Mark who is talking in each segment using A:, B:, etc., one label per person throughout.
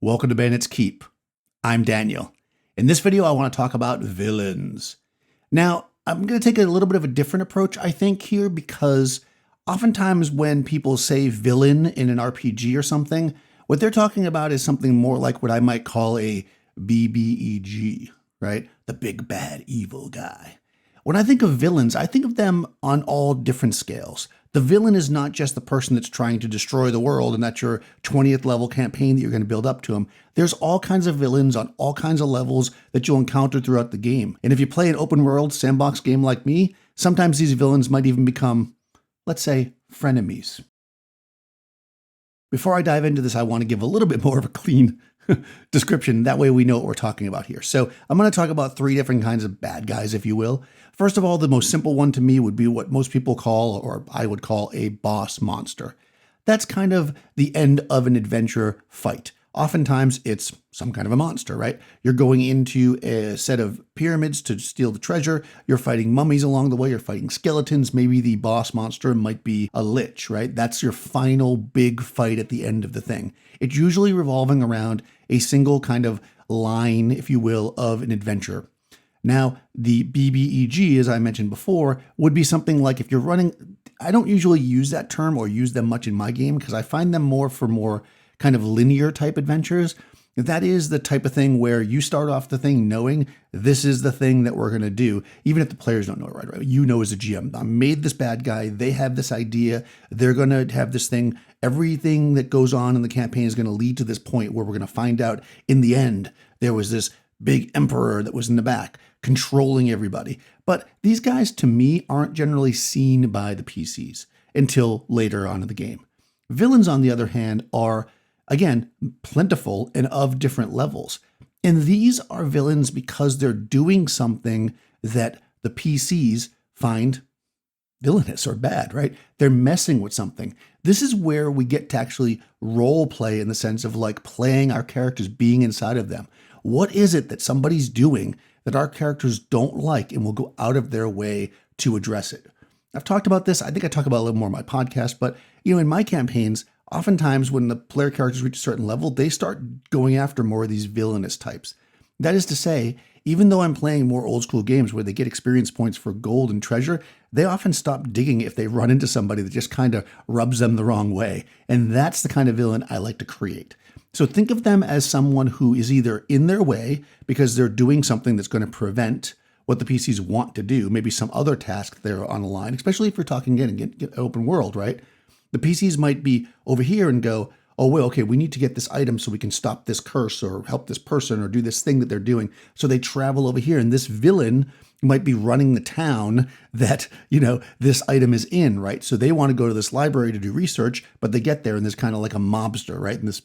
A: Welcome to Bandit's Keep. I'm Daniel. In this video, I want to talk about villains. Now, I'm going to take a little bit of a different approach, I think, here, because oftentimes when people say villain in an RPG or something, what they're talking about is something more like what I might call a BBEG, right? The big, bad, evil guy. When I think of villains, I think of them on all different scales. The villain is not just the person that's trying to destroy the world and that's your 20th level campaign that you're going to build up to them. There's all kinds of villains on all kinds of levels that you'll encounter throughout the game. And if you play an open world sandbox game like me, sometimes these villains might even become, let's say, frenemies. Before I dive into this, I want to give a little bit more of a clean description. That way we know what we're talking about here. So I'm going to talk about three different kinds of bad guys, if you will. First of all, the most simple one to me would be what most people call, or I would call, a boss monster. That's kind of the end of an adventure fight. Oftentimes it's some kind of a monster, right? You're going into a set of pyramids to steal the treasure. You're fighting mummies along the way. You're fighting skeletons. Maybe the boss monster might be a lich, right? That's your final big fight at the end of the thing. It's usually revolving around a single kind of line, if you will, of an adventure. Now, the BBEG, as I mentioned before, would be something like if you're running, I don't usually use that term or use them much in my game because I find them more for more kind of linear type adventures. That is the type of thing where you start off the thing knowing this is the thing that we're going to do, even if the players don't know it right away. You know as a GM, I made this bad guy, they have this idea, they're going to have this thing. Everything that goes on in the campaign is going to lead to this point where we're going to find out in the end there was this big emperor that was in the back controlling everybody. But these guys, to me, aren't generally seen by the PCs until later on in the game. Villains, on the other hand, are, again, plentiful and of different levels. And these are villains because they're doing something that the PCs find villainous or bad, right? They're messing with something. This is where we get to actually role play in the sense of like playing our characters, being inside of them. What is it that somebody's doing that our characters don't like and will go out of their way to address it? I've talked about this. I think I talk about it a little more in my podcast, but in my campaigns, oftentimes when the player characters reach a certain level, they start going after more of these villainous types. That is to say, even though I'm playing more old school games where they get experience points for gold and treasure, they often stop digging if they run into somebody that just kind of rubs them the wrong way. And that's the kind of villain I like to create. So think of them as someone who is either in their way because they're doing something that's going to prevent what the PCs want to do, maybe some other task they're on the line, especially if you're talking again, open world, right? The PCs might be over here and go, oh, well, okay, we need to get this item so we can stop this curse or help this person or do this thing that they're doing. So they travel over here, and this villain might be running the town that, this item is in, right? So they want to go to this library to do research, but they get there and there's kind of like a mobster, right? And this,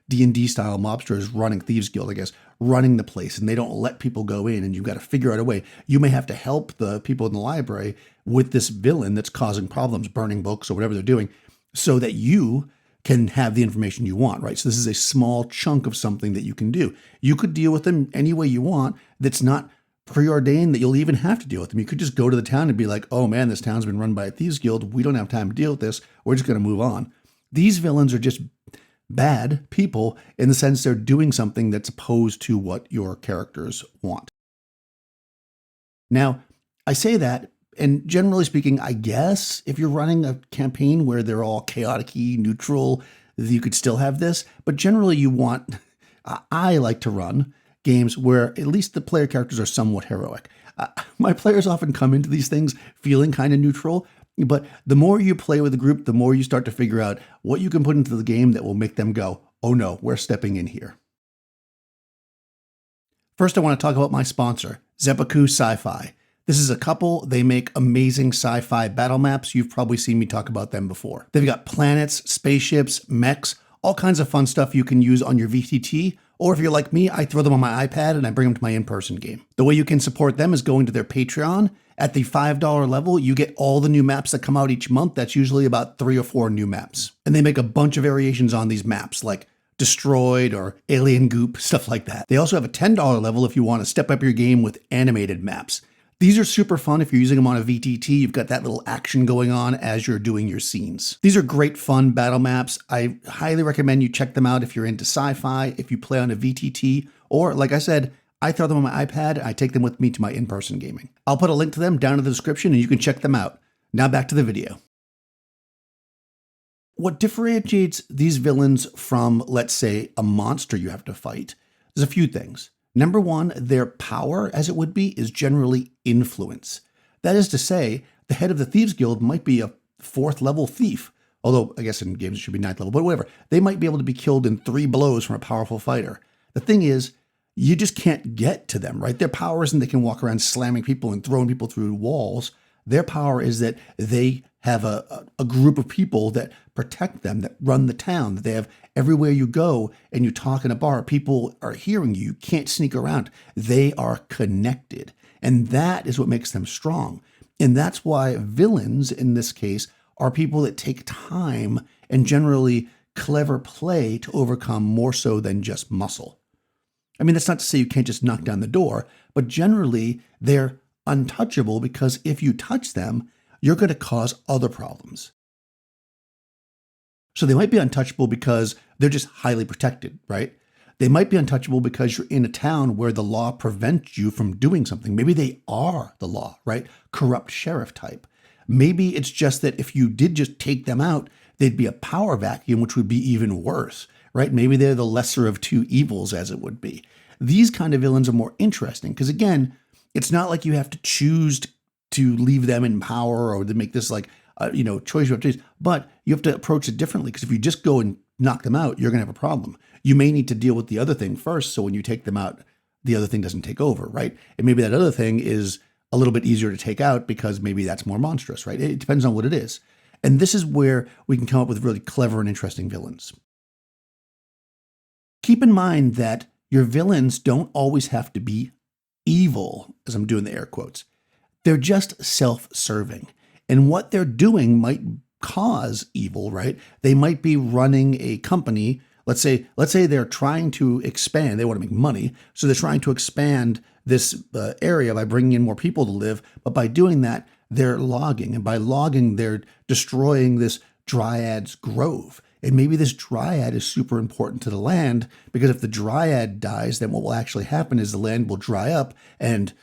A: D&D style mobster is running, Thieves Guild, I guess, running the place, and they don't let people go in, and you've got to figure out a way. You may have to help the people in the library with this villain that's causing problems, burning books or whatever they're doing, so that you can have the information you want, right? So this is a small chunk of something that you can do. You could deal with them any way you want that's not preordained that you'll even have to deal with them. You could just go to the town and be like, oh man, this town's been run by a Thieves Guild. We don't have time to deal with this. We're just going to move on. These villains are just bad people in the sense they're doing something that's opposed to what your characters want. Now, I say that, and generally speaking, I guess if you're running a campaign where they're all chaotic-y, neutral, you could still have this. But generally you want, I like to run games where at least the player characters are somewhat heroic. My players often come into these things feeling kind of neutral, but the more you play with the group, the more you start to figure out what you can put into the game that will make them go, oh no, we're stepping in here. First, I want to talk about my sponsor, Zeppaku Sci-Fi. This is a couple. They make amazing sci-fi battle maps. You've probably seen me talk about them before. They've got planets, spaceships, mechs, all kinds of fun stuff you can use on your VTT. Or if you're like me, I throw them on my iPad and I bring them to my in-person game. The way you can support them is going to their Patreon. At the $5 level, you get all the new maps that come out each month. That's usually about 3 or 4 new maps. And they make a bunch of variations on these maps, like Destroyed or Alien Goop, stuff like that. They also have a $10 level if you want to step up your game with animated maps. These are super fun if you're using them on a VTT. You've got that little action going on as you're doing your scenes. These are great fun battle maps. I highly recommend you check them out if you're into sci-fi, if you play on a VTT, or like I said, I throw them on my iPad and I take them with me to my in-person gaming. I'll put a link to them down in the description and you can check them out. Now back to the video. What differentiates these villains from, let's say, a monster you have to fight, there's a few things. Number one, their power, as it would be, is generally influence. That is to say, the head of the Thieves Guild might be a 4th level thief, although I guess in games it should be 9th level, but whatever. They might be able to be killed in 3 blows from a powerful fighter. The thing is, you just can't get to them, right? Their power isn't they can walk around slamming people and throwing people through walls. Their power is that they have a group of people that protect them, that run the town, that they have everywhere you go and you talk in a bar, people are hearing you. You can't sneak around. They are connected. And that is what makes them strong. And that's why villains, in this case, are people that take time and generally clever play to overcome more so than just muscle. I mean, that's not to say you can't just knock down the door, but generally they're untouchable because if you touch them, you're going to cause other problems. So they might be untouchable because they're just highly protected, right? They might be untouchable because you're in a town where the law prevents you from doing something. Maybe they are the law, right? Corrupt sheriff type. Maybe it's just that if you did just take them out, they'd be a power vacuum, which would be even worse, right? Maybe they're the lesser of two evils, as it would be. These kind of villains are more interesting because, again, it's not like you have to choose to leave them in power or to make this like, choice you have to choose, but you have to approach it differently because if you just go and knock them out, you're going to have a problem. You may need to deal with the other thing first. So when you take them out, the other thing doesn't take over, right? And maybe that other thing is a little bit easier to take out because maybe that's more monstrous, right? It depends on what it is. And this is where we can come up with really clever and interesting villains. Keep in mind that your villains don't always have to be evil, as I'm doing the air quotes. They're just self-serving. And what they're doing might cause evil, right? They might be running a company. Let's say they're trying to expand. They want to make money. So they're trying to expand this area by bringing in more people to live. But by doing that, they're logging. And by logging, they're destroying this dryad's grove. And maybe this dryad is super important to the land because if the dryad dies, then what will actually happen is the land will dry up and,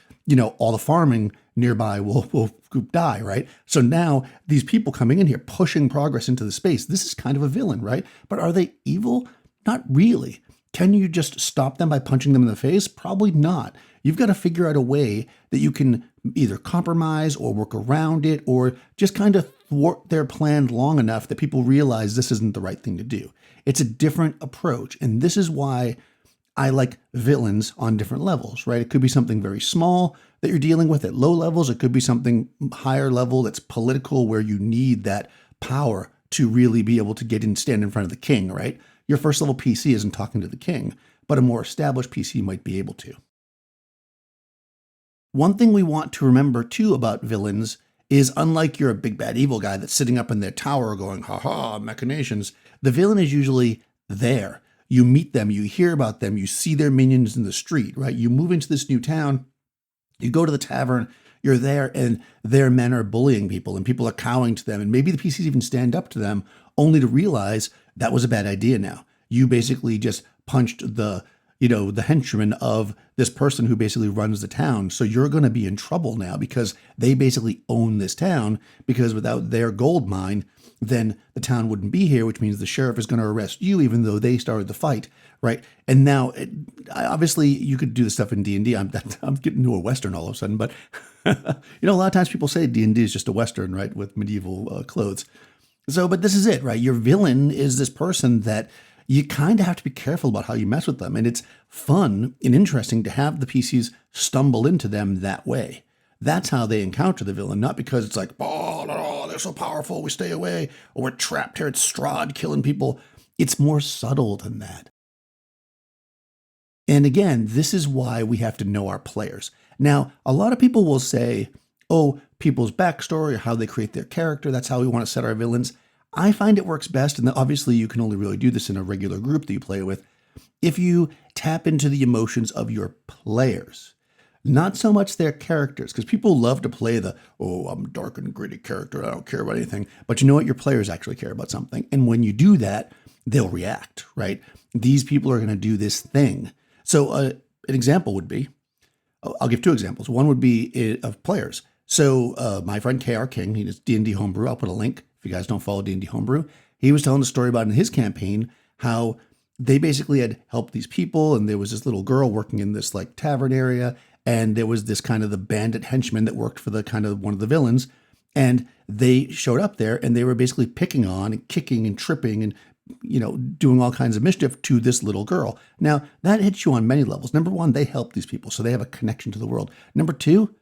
A: all the farming nearby will die, right? So now these people coming in here, pushing progress into the space, this is kind of a villain, right? But are they evil? Not really. Can you just stop them by punching them in the face? Probably not. You've got to figure out a way that you can either compromise or work around it or just kind of thwart their plan long enough that people realize this isn't the right thing to do. It's a different approach. And this is why I like villains on different levels, right? It could be something very small that you're dealing with at low levels. It could be something higher level that's political where you need that power to really be able to get in, stand in front of the king, right? Your first level PC isn't talking to the king, but a more established PC might be able to. One thing we want to remember too about villains is unlike you're a big bad evil guy that's sitting up in their tower going, ha ha, machinations, the villain is usually there. You meet them, you hear about them, you see their minions in the street, right? You move into this new town, you go to the tavern, you're there, and their men are bullying people, and people are cowing to them, and maybe the PCs even stand up to them, only to realize that was a bad idea now. You basically just punched the henchman of this person who basically runs the town. So you're going to be in trouble now because they basically own this town because without their gold mine, then the town wouldn't be here, which means the sheriff is going to arrest you even though they started the fight, right? And now, obviously, you could do this stuff in D&D. I'm getting into a Western all of a sudden, but a lot of times people say D&D is just a Western, right, with medieval clothes. So, but this is it, right? Your villain is this person that you kind of have to be careful about how you mess with them. And it's fun and interesting to have the PCs stumble into them that way. That's how they encounter the villain, not because it's like, oh, no, they're so powerful, we stay away, or we're trapped here at Strahd killing people. It's more subtle than that. And again, this is why we have to know our players. Now, a lot of people will say, oh, people's backstory, or how they create their character, that's how we want to set our villains. I find it works best, and obviously you can only really do this in a regular group that you play with, if you tap into the emotions of your players. Not so much their characters, because people love to play the, oh, I'm a dark and gritty character, I don't care about anything. But you know what? Your players actually care about something. And when you do that, they'll react, right? These people are going to do this thing. So an example would be, I'll give two examples. One would be of players. So my friend KR King, he does D&D Homebrew. I'll put a link if you guys don't follow D&D Homebrew. He was telling a story about in his campaign how they basically had helped these people, and there was this little girl working in this like tavern area, and there was this kind of the bandit henchman that worked for the kind of one of the villains, and they showed up there and they were basically picking on and kicking and tripping and doing all kinds of mischief to this little girl. Now, that hits you on many levels. Number one, they help these people, so they have a connection to the world. Number two,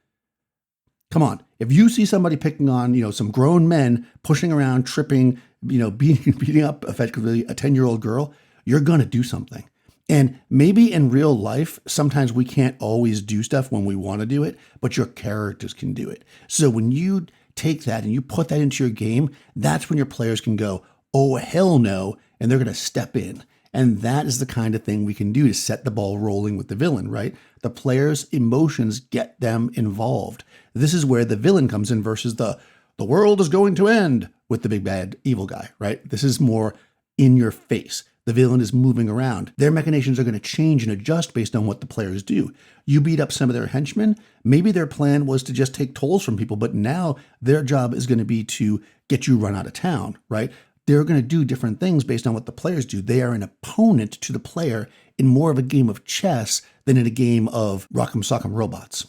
A: come on. If you see somebody picking on, some grown men pushing around, tripping, beating up effectively a 10-year-old girl, you're going to do something. And maybe in real life, sometimes we can't always do stuff when we want to do it, but your characters can do it. So when you take that and you put that into your game, that's when your players can go, oh, hell no, and they're going to step in. And that is the kind of thing we can do to set the ball rolling with the villain, right? The players' emotions get them involved. This is where the villain comes in versus the world is going to end with the big bad evil guy, right? This is more in your face. The villain is moving around. Their machinations are going to change and adjust based on what the players do. You beat up some of their henchmen. Maybe their plan was to just take tolls from people, but now their job is going to be to get you run out of town, right? They're going to do different things based on what the players do. They are an opponent to the player in more of a game of chess than in a game of Rock'em Sock'em Robots.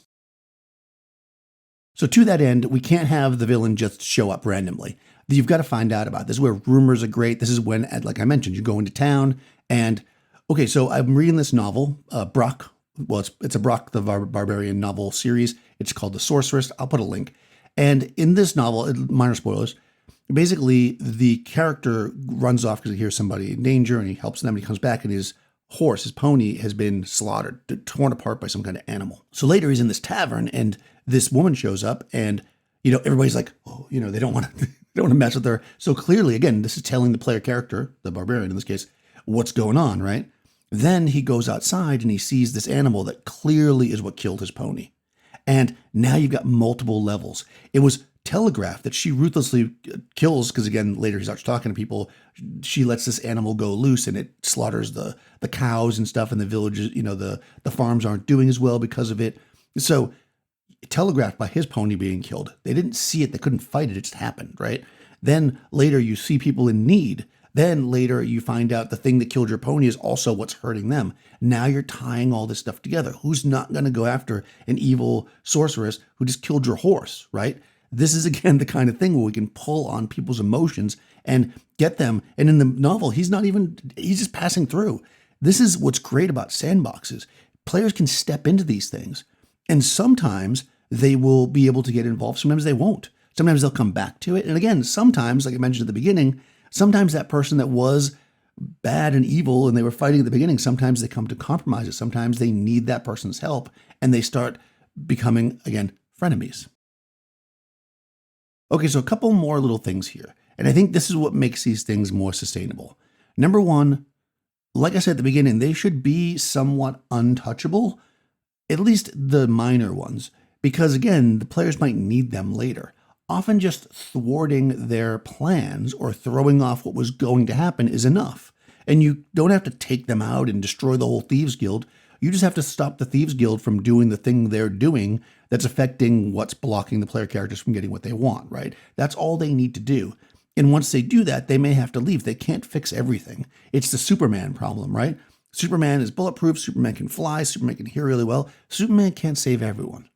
A: So to that end, we can't have the villain just show up randomly. You've got to find out about. This is where rumors are great. This is when, like I mentioned, you go into town and, okay, so I'm reading this novel, Brock. Well, it's a Brock the Barbarian novel series. It's called The Sorceress. I'll put a link. And in this novel, minor spoilers, basically the character runs off because he hears somebody in danger and he helps them and he comes back and his horse, his pony, has been slaughtered, torn apart by some kind of animal. So later he's in this tavern and this woman shows up and, everybody's like, oh, they don't want to... They don't want to mess with her. So clearly, again, this is telling the player character, the barbarian in this case, what's going on, right? Then he goes outside and he sees this animal that clearly is what killed his pony. And now you've got multiple levels. It was telegraphed that she ruthlessly kills, because again, later he starts talking to people. She lets this animal go loose and it slaughters the cows and stuff, and the villages, the farms aren't doing as well because of it. So telegraphed by his pony being killed. They didn't see it. They couldn't fight it. It just happened, right? Then later you see people in need. Then later you find out the thing that killed your pony is also what's hurting them. Now you're tying all this stuff together. Who's not going to go after an evil sorceress who just killed your horse, right? This is, again, the kind of thing where we can pull on people's emotions and get them. And in the novel, he's just passing through. This is what's great about sandboxes. Players can step into these things. And sometimes they will be able to get involved. Sometimes they won't. Sometimes they'll come back to it. And again, sometimes, like I mentioned at the beginning, sometimes that person that was bad and evil and they were fighting at the beginning, sometimes they come to compromises. Sometimes they need that person's help and they start becoming, again, frenemies. Okay, so a couple more little things here. And I think this is what makes these things more sustainable. Number one, like I said at the beginning, they should be somewhat untouchable, at least the minor ones. Because again, the players might need them later. Often just thwarting their plans or throwing off what was going to happen is enough. And you don't have to take them out and destroy the whole Thieves Guild. You just have to stop the Thieves Guild from doing the thing they're doing that's affecting what's blocking the player characters from getting what they want, right? That's all they need to do. And once they do that, they may have to leave. They can't fix everything. It's the Superman problem, right? Superman is bulletproof. Superman can fly. Superman can hear really well. Superman can't save everyone.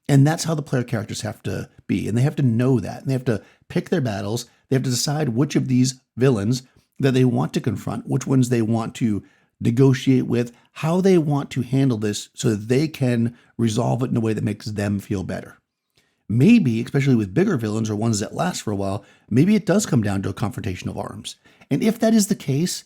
A: And that's how the player characters have to be. And they have to know that. And they have to pick their battles. They have to decide which of these villains that they want to confront, which ones they want to negotiate with, how they want to handle this so that they can resolve it in a way that makes them feel better. Maybe, especially with bigger villains or ones that last for a while, maybe it does come down to a confrontation of arms. And if that is the case,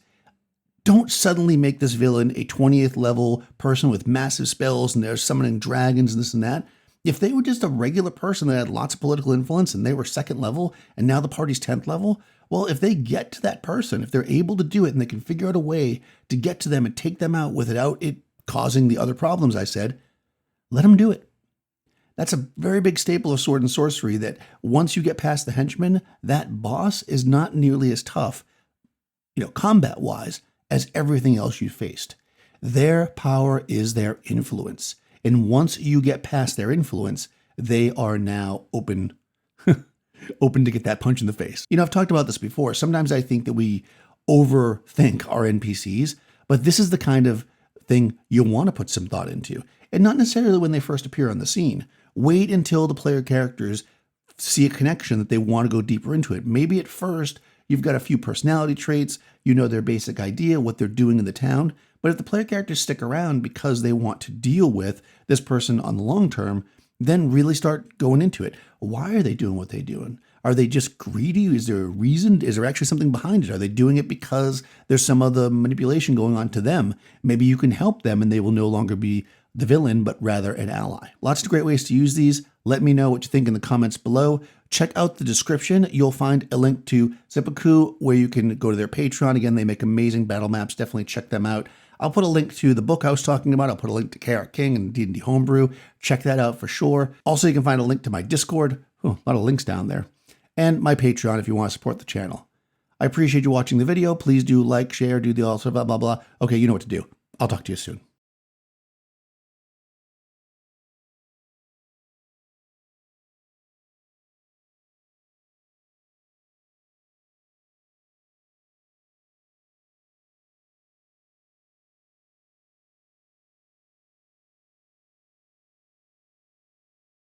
A: don't suddenly make this villain a 20th level person with massive spells and they're summoning dragons and this and that. If they were just a regular person that had lots of political influence and they were 2nd level and now the party's 10th level, well, if they get to that person, if they're able to do it and they can figure out a way to get to them and take them out without it causing the other problems I said, let them do it. That's a very big staple of Sword and Sorcery, that once you get past the henchman, that boss is not nearly as tough, combat-wise, as everything else you faced. Their power is their influence. And once you get past their influence, they are now open to get that punch in the face. I've talked about this before. Sometimes I think that we overthink our NPCs, but this is the kind of thing you want to put some thought into. And not necessarily when they first appear on the scene. Wait until the player characters see a connection that they want to go deeper into it. Maybe at first you've got a few personality traits, their basic idea, what they're doing in the town. But if the player characters stick around because they want to deal with this person on the long term, then really start going into it. Why are they doing what they're doing? Are they just greedy? Is there a reason? Is there actually something behind it? Are they doing it because there's some other manipulation going on to them? Maybe you can help them and they will no longer be the villain, but rather an ally. Lots of great ways to use these. Let me know what you think in the comments below. Check out the description. You'll find a link to Seppuku where you can go to their Patreon. Again, they make amazing battle maps. Definitely check them out. I'll put a link to the book I was talking about. I'll put a link to Chaos King and D&D Homebrew. Check that out for sure. Also, you can find a link to my Discord. A lot of links down there. And my Patreon if you want to support the channel. I appreciate you watching the video. Please do like, share, do the all blah, blah, blah. Okay, you know what to do. I'll talk to you soon.